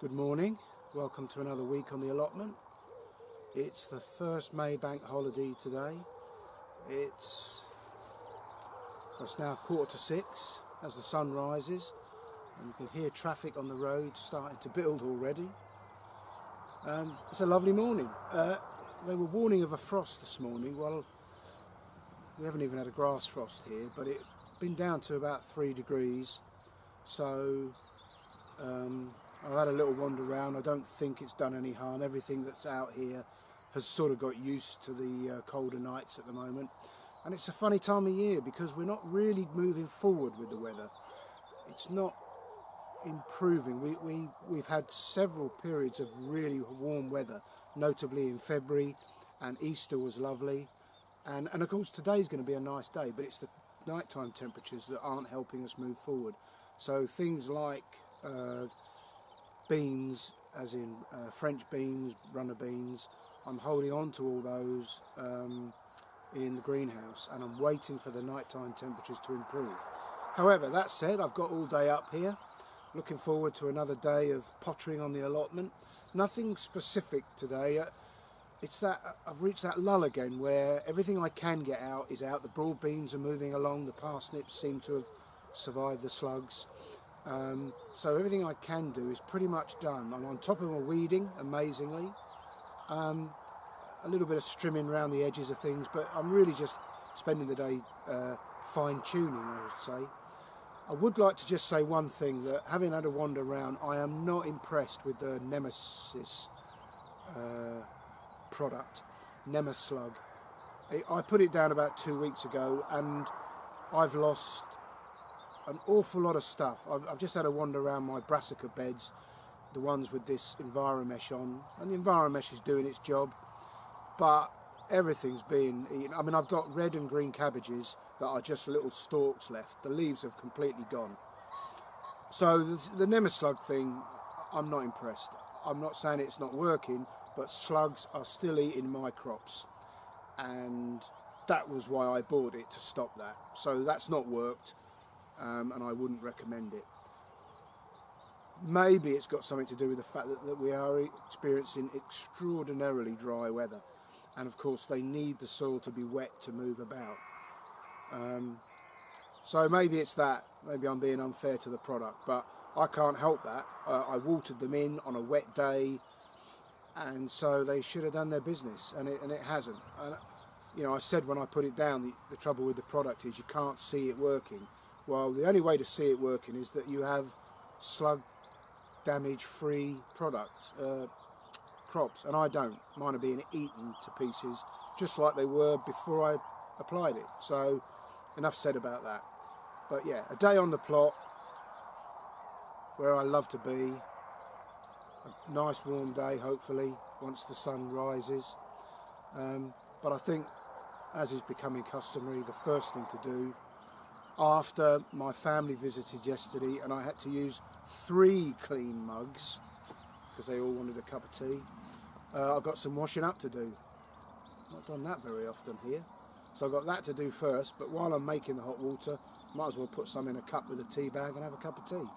Good morning, welcome to another week on the allotment. It's the first May bank holiday today. It's now 5:45 as the sun rises, and you can hear traffic on the road starting to build already. It's a lovely morning. They were warning of a frost this morning. Well, we haven't even had a grass frost here, but it's been down to about 3 degrees, so I've had a little wander around. I don't think it's done any harm. Everything that's out here has sort of got used to the colder nights at the moment. And it's a funny time of year because we're not really moving forward with the weather. It's not improving. We've had several periods of really warm weather, notably in February, and Easter was lovely. And of course today's going to be a nice day, but it's the nighttime temperatures that aren't helping us move forward. So things like beans, as in French beans, runner beans, I'm holding on to all those in the greenhouse, and I'm waiting for the nighttime temperatures to improve. However, that said, I've got all day up here, looking forward to another day of pottering on the allotment. Nothing specific today. It's that I've reached that lull again where everything I can get out is out. The broad beans are moving along, the parsnips seem to have survived the slugs. So everything I can do is pretty much done. I'm on top of my weeding, amazingly. A little bit of trimming around the edges of things, but I'm really just spending the day fine-tuning, I would say. I would like to just say one thing, that having had a wander around, I am not impressed with the Nemesis product, Nemeslug. I put it down about 2 weeks ago and I've lost an awful lot of stuff. I've just had a wander around my brassica beds, the ones with this Enviromesh on, and the Enviromesh is doing its job, but everything's being eaten. I mean, I've got red and green cabbages that are just little stalks left. The leaves have completely gone. So the Nemeslug thing, I'm not impressed. I'm not saying it's not working, but slugs are still eating my crops, and that was why I bought it, to stop that. So that's not worked. And I wouldn't recommend it. Maybe it's got something to do with the fact that we are experiencing extraordinarily dry weather, and of course they need the soil to be wet to move about. So maybe it's that. Maybe I'm being unfair to the product, but I can't help that. I watered them in on a wet day, and so they should have done their business, and it hasn't. And, you know, I said when I put it down, the trouble with the product is you can't see it working. Well, the only way to see it working is that you have slug damage-free products, crops, and I don't. Mine are being eaten to pieces just like they were before I applied it. So enough said about that. But yeah, a day on the plot where I love to be. A nice warm day, hopefully, once the sun rises. But I think, as is becoming customary, the first thing to do, after my family visited yesterday and I had to use 3 clean mugs because they all wanted a cup of tea, I've got some washing up to do. Not done that very often here. So I've got that to do first, but while I'm making the hot water, might as well put some in a cup with a tea bag and have a cup of tea.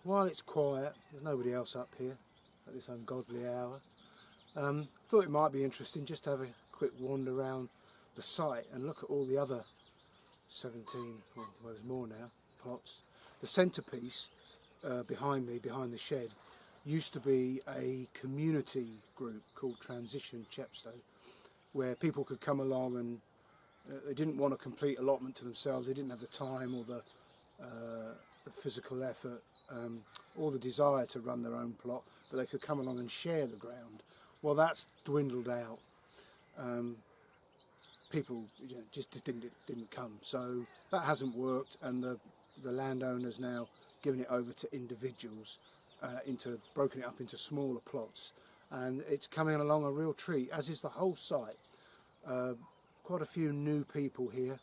While it's quiet, there's nobody else up here at this ungodly hour. Thought it might be interesting just to have a quick wander around the site and look at all the other 17, well there's more now, plots. The centrepiece behind me, behind the shed, used to be a community group called Transition Chepstow, where people could come along and they didn't want a complete allotment to themselves, they didn't have the time or the physical effort or the desire to run their own plot, but they could come along and share the ground. Well, that's dwindled out. People just didn't come, so that hasn't worked, and the landowner's now given it over to individuals, broken it up into smaller plots, and it's coming along a real treat, as is the whole site. Quite a few new people here,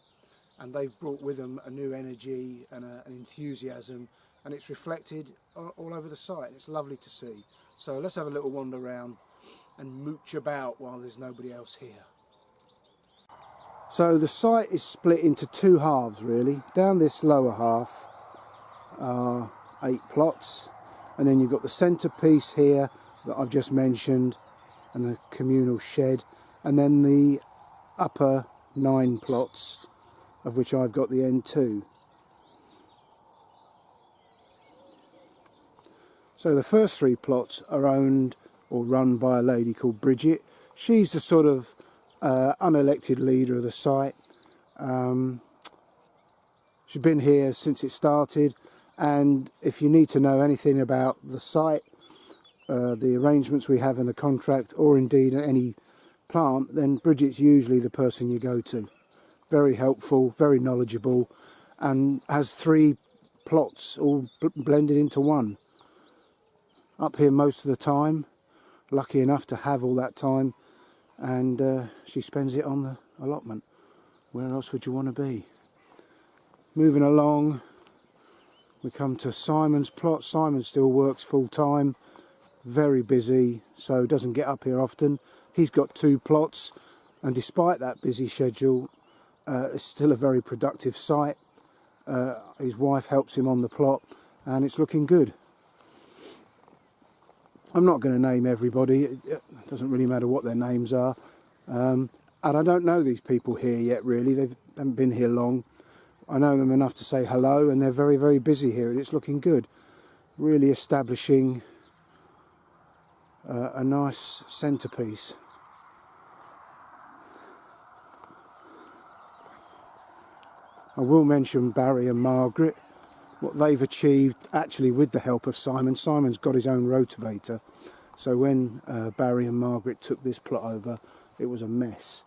and they've brought with them a new energy and an enthusiasm, and it's reflected all over the site. It's lovely to see. So let's have a little wander around and mooch about while there's nobody else here. So the site is split into two halves really. Down this lower half are 8 plots, and then you've got the centrepiece here that I've just mentioned, and the communal shed, and then the upper 9 plots, of which I've got the end 2. So the first 3 plots are owned or run by a lady called Bridget. She's the sort of unelected leader of the site. She's been here since it started, and if you need to know anything about the site, the arrangements we have in the contract, or indeed any plant, then Bridget's usually the person you go to. Very helpful, very knowledgeable, and has 3 plots all blended into one. Up here most of the time, lucky enough to have all that time, and she spends it on the allotment. Where else would you want to be? Moving along, we come to Simon's plot. Simon still works full time, very busy, so doesn't get up here often. He's got 2 plots, and despite that busy schedule, it's still a very productive site. His wife helps him on the plot, and it's looking good. I'm not going to name everybody, it doesn't really matter what their names are, and I don't know these people here yet really. They haven't been here long. I know them enough to say hello, and they're very, very busy here, and it's looking good. Really establishing a nice centrepiece. I will mention Barry and Margaret, what they've achieved actually with the help of Simon. Simon's got his own rotavator, so when Barry and Margaret took this plot over, it was a mess.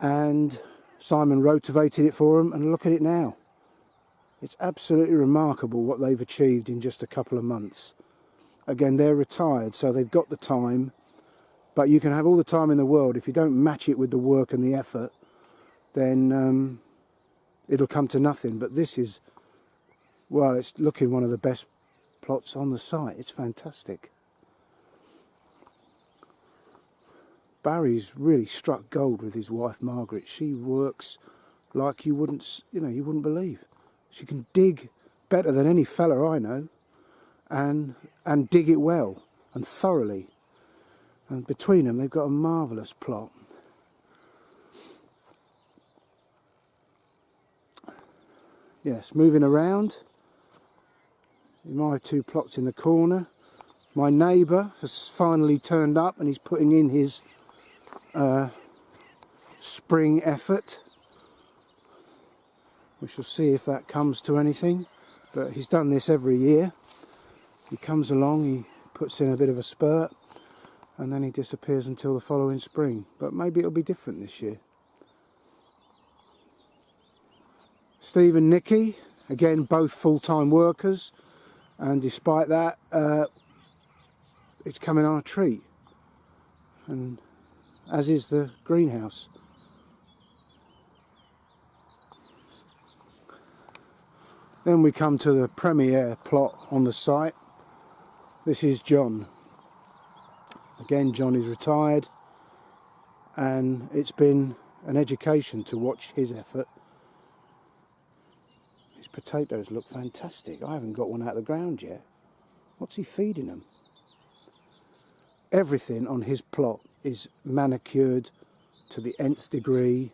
And Simon rotavated it for them, and look at it now. It's absolutely remarkable what they've achieved in just a couple of months. Again, they're retired, so they've got the time, but you can have all the time in the world. If you don't match it with the work and the effort, then it'll come to nothing. But this is, well, it's looking one of the best plots on the site. It's fantastic. Barry's really struck gold with his wife Margaret. She works like you wouldn't believe. She can dig better than any fella I know, and dig it well and thoroughly. And between them, they've got a marvellous plot. Yes, moving around. My 2 plots in the corner. My neighbour has finally turned up, and he's putting in his spring effort. We shall see if that comes to anything, but he's done this every year. He comes along, he puts in a bit of a spurt, and then he disappears until the following spring. But maybe it'll be different this year. Steve and Nikki, again both full-time workers, and despite that it's coming on a treat, and as is the greenhouse. Then we come to the premier plot on the site. This is John. Again, John is retired, and it's been an education to watch his effort. His potatoes look fantastic. I haven't got one out of the ground yet. What's he feeding them? Everything on his plot is manicured to the nth degree.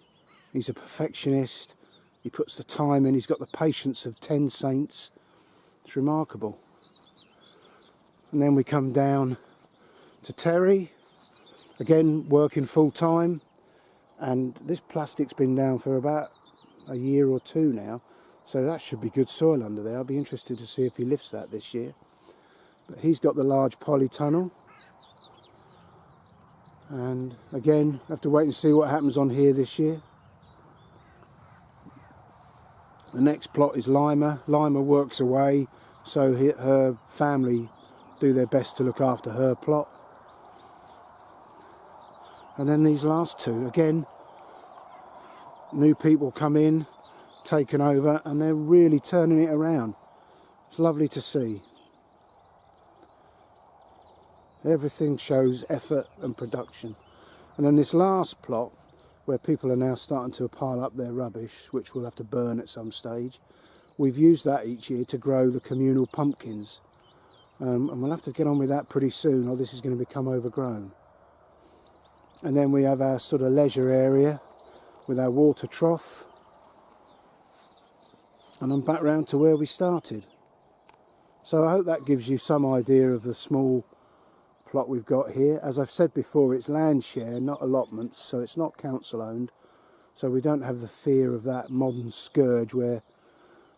He's a perfectionist. He puts the time in. He's got the patience of 10 saints. It's remarkable. And then we come down to Terry, again working full time, and this plastic's been down for about a year or 2 now, so that should be good soil under there. I'll be interested to see if he lifts that this year. But he's got the large polytunnel, and again have to wait and see what happens on here this year. The next plot is Lima. Lima works away, so her family do their best to look after her plot. And then these last two, again, new people come in, taken over, and they're really turning it around. It's lovely to see. Everything shows effort and production. And then this last plot, where people are now starting to pile up their rubbish, which we'll have to burn at some stage, we've used that each year to grow the communal pumpkins. And we'll have to get on with that pretty soon, or this is going to become overgrown. And then we have our sort of leisure area with our water trough. And I'm back round to where we started. So I hope that gives you some idea of the small plot we've got here. As I've said before, it's land share, not allotments, so it's not council owned. So we don't have the fear of that modern scourge where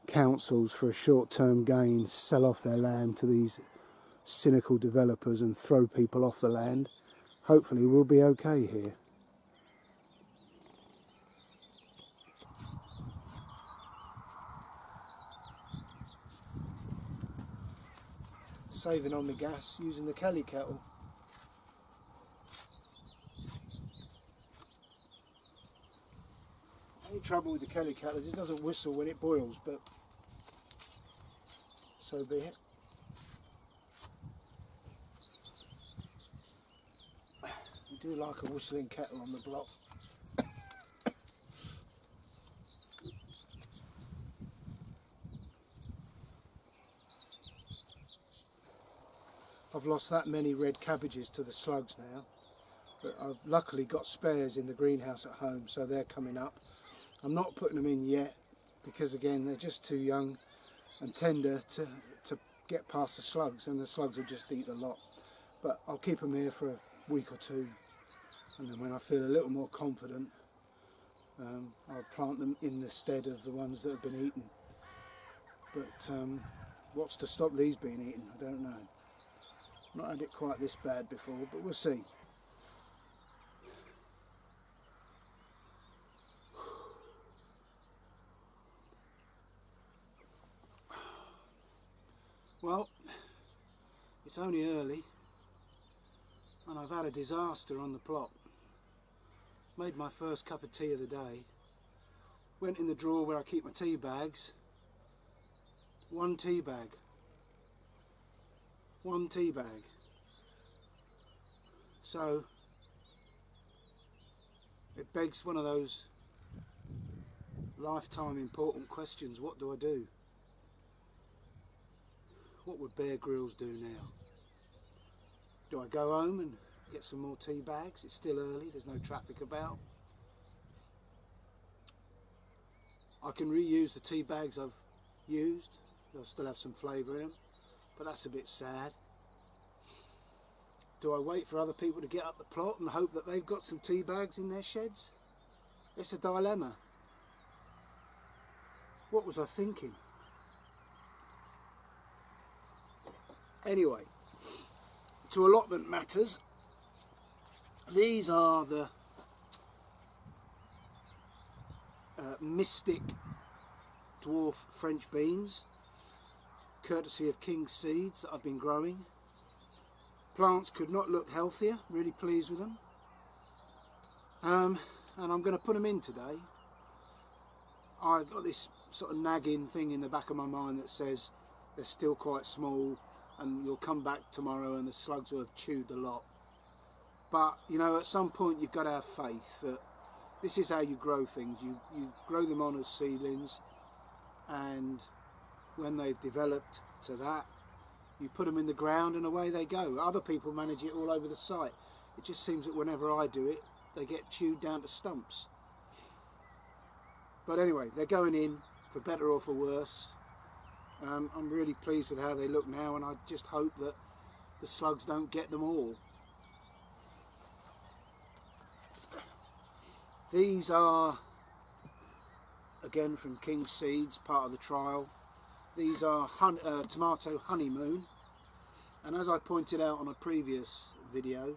councils, for a short-term gain, sell off their land to these cynical developers and throw people off the land. Hopefully we'll be okay here. Saving on the gas using the Kelly kettle. Only trouble with the Kelly kettle is it doesn't whistle when it boils, but so be it. We do like a whistling kettle on the block. I've lost that many red cabbages to the slugs now, but I've luckily got spares in the greenhouse at home, so they're coming up. I'm not putting them in yet because again they're just too young and tender to get past the slugs, and the slugs will just eat a lot. But I'll keep them here for a week or two, and then when I feel a little more confident, I'll plant them in the stead of the ones that have been eaten. But what's to stop these being eaten? I don't know. Not had it quite this bad before, but we'll see. Well, it's only early and I've had a disaster on the plot. Made my first cup of tea of the day. Went in the drawer where I keep my tea bags. One tea bag. One tea bag. So it begs one of those lifetime important questions. What do I do? What would Bear Grylls do now? Do I go home and get some more tea bags? It's still early, there's no traffic about. I can reuse the tea bags I've used. They'll still have some flavour in them, but that's a bit sad. Do I wait for other people to get up the plot and hope that they've got some tea bags in their sheds? It's a dilemma. What was I thinking? Anyway, to allotment matters, these are the Mystic dwarf French beans, courtesy of King Seeds, that I've been growing. Plants could not look healthier, really pleased with them. And I'm going to put them in today. I've got this sort of nagging thing in the back of my mind that says they're still quite small and you'll come back tomorrow and the slugs will have chewed a lot. But you know, at some point you've got to have faith that this is how you grow things. You grow them on as seedlings, and when they've developed to that, you put them in the ground and away they go. Other people manage it all over the site. It just seems that whenever I do it, they get chewed down to stumps. But anyway, they're going in, for better or for worse. I'm really pleased with how they look now, and I just hope that the slugs don't get them all. These are, again from King Seeds, part of the trial. These are tomato honeymoon, and as I pointed out on a previous video,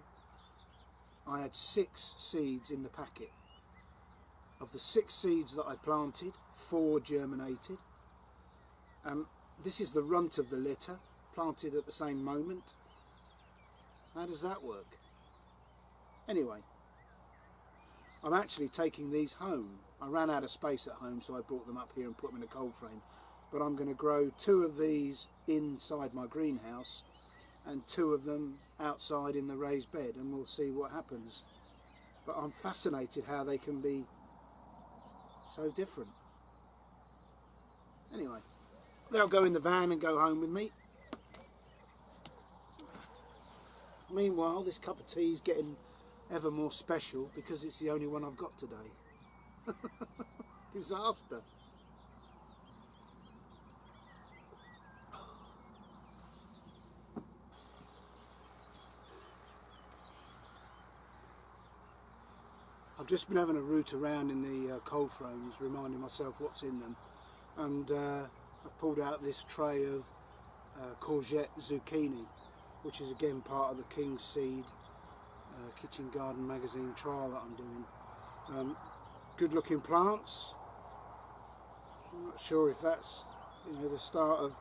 I had 6 seeds in the packet. Of the 6 seeds that I planted, 4 germinated, and this is the runt of the litter, planted at the same moment. How does that work? Anyway, I'm actually taking these home. I ran out of space at home, so I brought them up here and put them in a cold frame. But I'm going to grow 2 of these inside my greenhouse and 2 of them outside in the raised bed, and we'll see what happens. But I'm fascinated how they can be so different. Anyway, they'll go in the van and go home with me. Meanwhile, this cup of tea is getting ever more special because it's the only one I've got today. Disaster. I've just been having a route around in the cold frames, reminding myself what's in them, and I pulled out this tray of courgette zucchini, which is again part of the King's Seed Kitchen Garden Magazine trial that I'm doing. Good looking plants. I'm not sure if that's, you know, the start of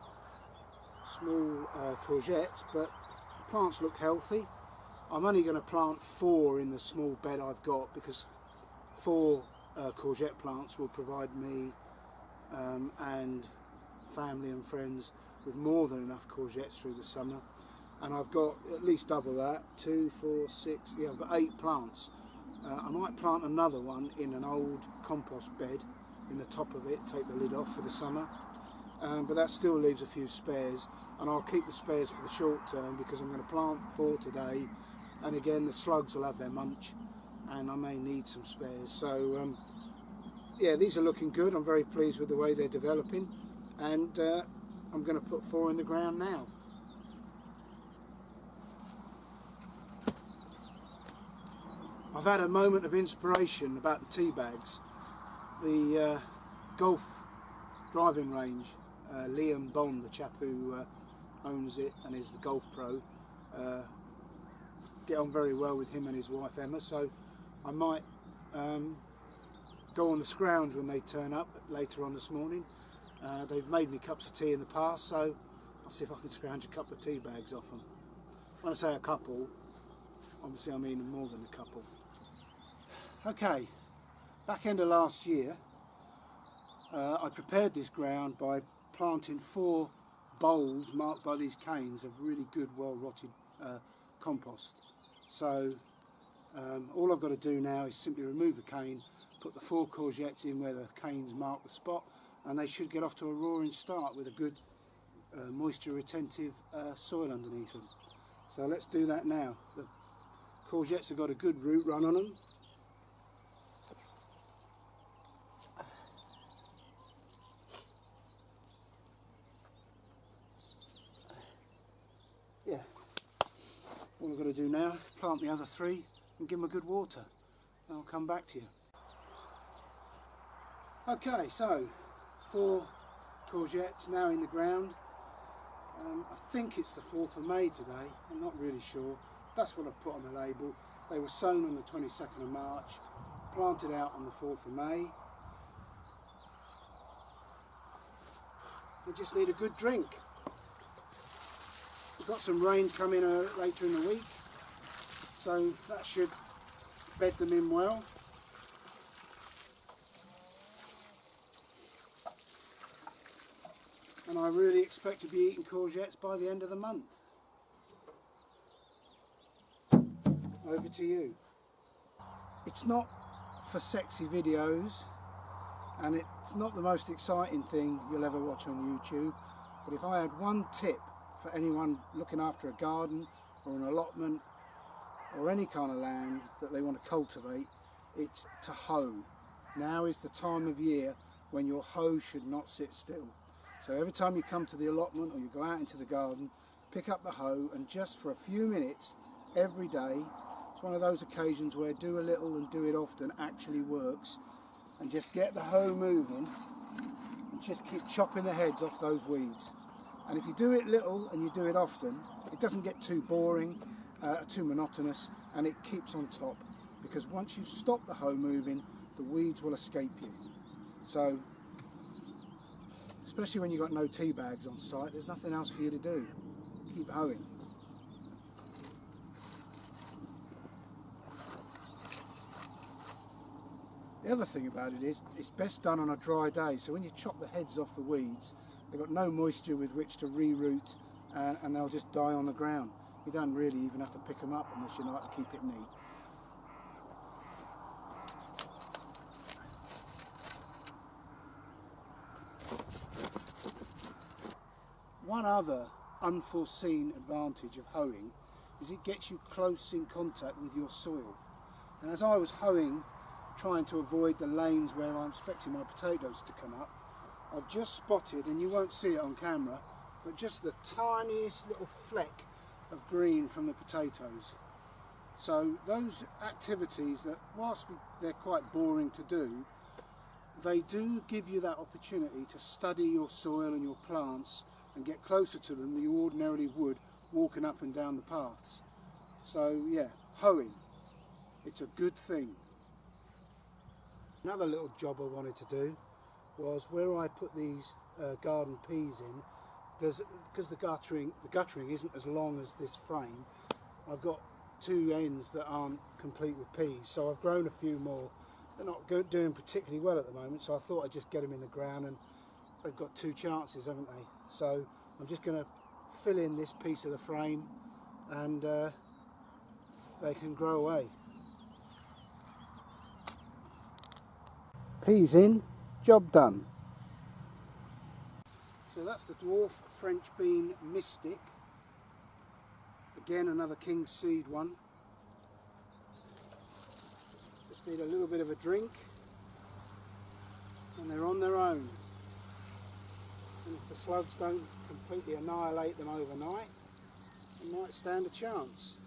small courgettes, but the plants look healthy. I'm only going to plant 4 in the small bed I've got because 4 courgette plants will provide me and family and friends with more than enough courgettes through the summer. And I've got at least double that, 2, 4, 6, yeah, I've got 8 plants. I might plant another one in an old compost bed in the top of it, take the lid off for the summer. But that still leaves a few spares, and I'll keep the spares for the short term because I'm going to plant 4 today, and again the slugs will have their munch and I may need some spares. So yeah, these are looking good. I'm very pleased with the way they're developing, and I'm going to put 4 in the ground now. I've had a moment of inspiration about the tea bags. The golf driving range, Liam Bond, the chap who owns it and is the golf pro, get on very well with him and his wife Emma, so I might go on the scrounge when they turn up later on this morning. They've made me cups of tea in the past, so I'll see if I can scrounge a couple of tea bags off them. When I say a couple, obviously I mean more than a couple. Okay, back end of last year I prepared this ground by planting 4 bowls marked by these canes of really good, well rotted compost. So all I've got to do now is simply remove the cane, put the 4 courgettes in where the canes mark the spot, and they should get off to a roaring start with a good moisture retentive soil underneath them. So let's do that now. The courgettes have got a good root run on them. Yeah, all I've got to do now is plant the other 3 and give them a good water, and I'll come back to you. Okay, so 4 courgettes now in the ground. I think it's the 4th of May today, I'm not really sure. That's what I've put on the label. They were sown on the 22nd of March, planted out on the 4th of May. They just need a good drink. We've got some rain coming later in the week, so that should bed them in well. And I really expect to be eating courgettes by the end of the month. Over to you. It's not for sexy videos, and it's not the most exciting thing you'll ever watch on YouTube, but if I had one tip for anyone looking after a garden or an allotment or any kind of land that they want to cultivate, it's to hoe. Now is the time of year when your hoe should not sit still. So every time you come to the allotment or you go out into the garden, pick up the hoe, and just for a few minutes every day, it's one of those occasions where do a little and do it often actually works, and just get the hoe moving and just keep chopping the heads off those weeds. And if you do it little and you do it often, it doesn't get too boring, too monotonous, and it keeps on top, because once you stop the hoe moving, the weeds will escape you. So especially when you've got no tea bags on site, there's nothing else for you to do. Keep hoeing. The other thing about it is it's best done on a dry day, so when you chop the heads off the weeds, they've got no moisture with which to reroot, and they'll just die on the ground. You don't really even have to pick them up unless you like to keep it neat. One other unforeseen advantage of hoeing is it gets you close in contact with your soil. And as I was hoeing, trying to avoid the lanes where I'm expecting my potatoes to come up, I've just spotted, and you won't see it on camera, but just the tiniest little fleck of green from the potatoes. So those activities that, whilst they're quite boring to do, they do give you that opportunity to study your soil and your plants and get closer to them than you ordinarily would walking up and down the paths. So yeah, hoeing, it's a good thing. Another little job I wanted to do was where I put these garden peas in, because the guttering isn't as long as this frame, I've got two ends that aren't complete with peas, so I've grown a few more. They're not doing particularly well at the moment, so I thought I'd just get them in the ground, and they've got two chances, haven't they? So I'm just going to fill in this piece of the frame, and they can grow away. Peas in, job done. So that's the dwarf French bean mystic. Again, another king seed one. Just need a little bit of a drink, and they're on their own. And if the slugs don't completely annihilate them overnight, they might stand a chance.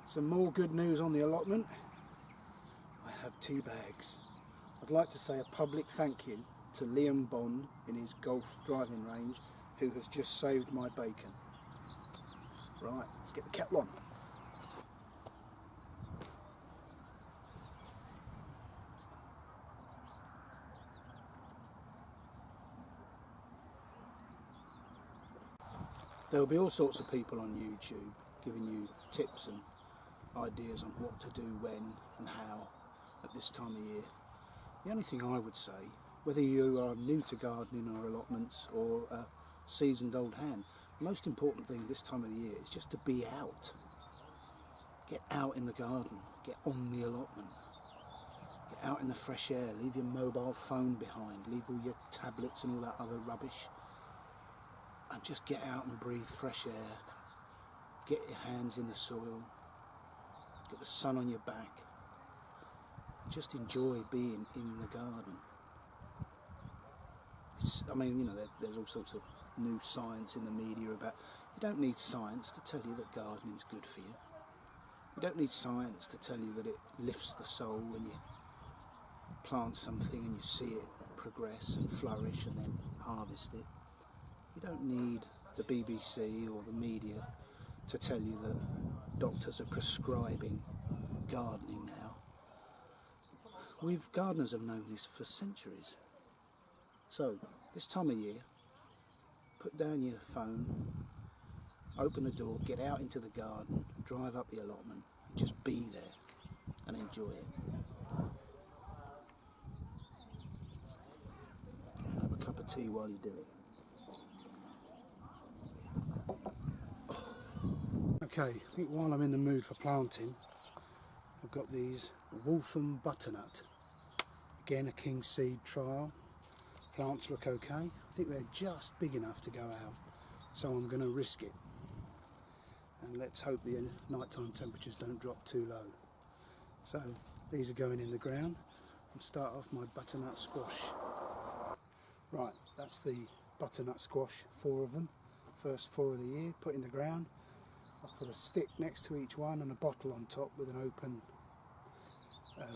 Some more good news on the allotment. I have tea bags. I'd like to say a public thank you to Liam Bond in his golf driving range, who has just saved my bacon. Right, let's get the kettle on. There'll be all sorts of people on YouTube giving you tips and ideas on what to do when and how at this time of year. The only thing I would say, whether you are new to gardening or allotments or a seasoned old hand, the most important thing this time of the year is just to be out. Get out in the garden, get on the allotment, get out in the fresh air, leave your mobile phone behind, leave all your tablets and all that other rubbish, and just get out and breathe fresh air, get your hands in the soil, get the sun on your back, just enjoy being in the garden. I mean, you know, there's all sorts of new science in the media about, you don't need science to tell you that gardening's good for you. You don't need science to tell you that it lifts the soul when you plant something and you see it progress and flourish and then harvest it. You don't need the BBC or the media to tell you that doctors are prescribing gardening now. Gardeners have known this for centuries. So, this time of year, put down your phone, open the door, get out into the garden, drive up the allotment, and just be there and enjoy it. And have a cup of tea while you do it. Okay, I think while I'm in the mood for planting, I've got these Waltham butternut. Again, a king seed trial. Plants look okay. I think they're just big enough to go out, so I'm going to risk it. And let's hope the nighttime temperatures don't drop too low. So these are going in the ground, and start off my butternut squash. Right, that's the butternut squash, 4 of them. First 4 of the year, put in the ground. I've put a stick next to each one and a bottle on top with an open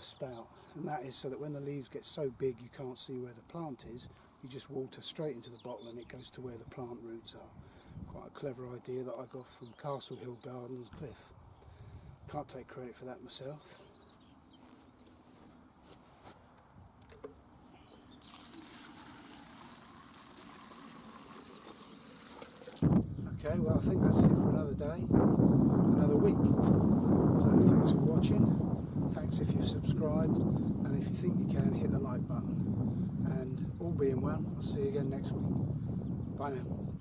spout, and that is so that when the leaves get so big you can't see where the plant is, you just water straight into the bottle and it goes to where the plant roots are. Quite a clever idea that I got from Castle Hill Gardens, Cliff. Can't take credit for that myself. Okay, well, I think that's it for another day, another week. So thanks for watching. Thanks if you've subscribed, and if you think you can, hit the like button. And all being well, I'll see you again next week. Bye now.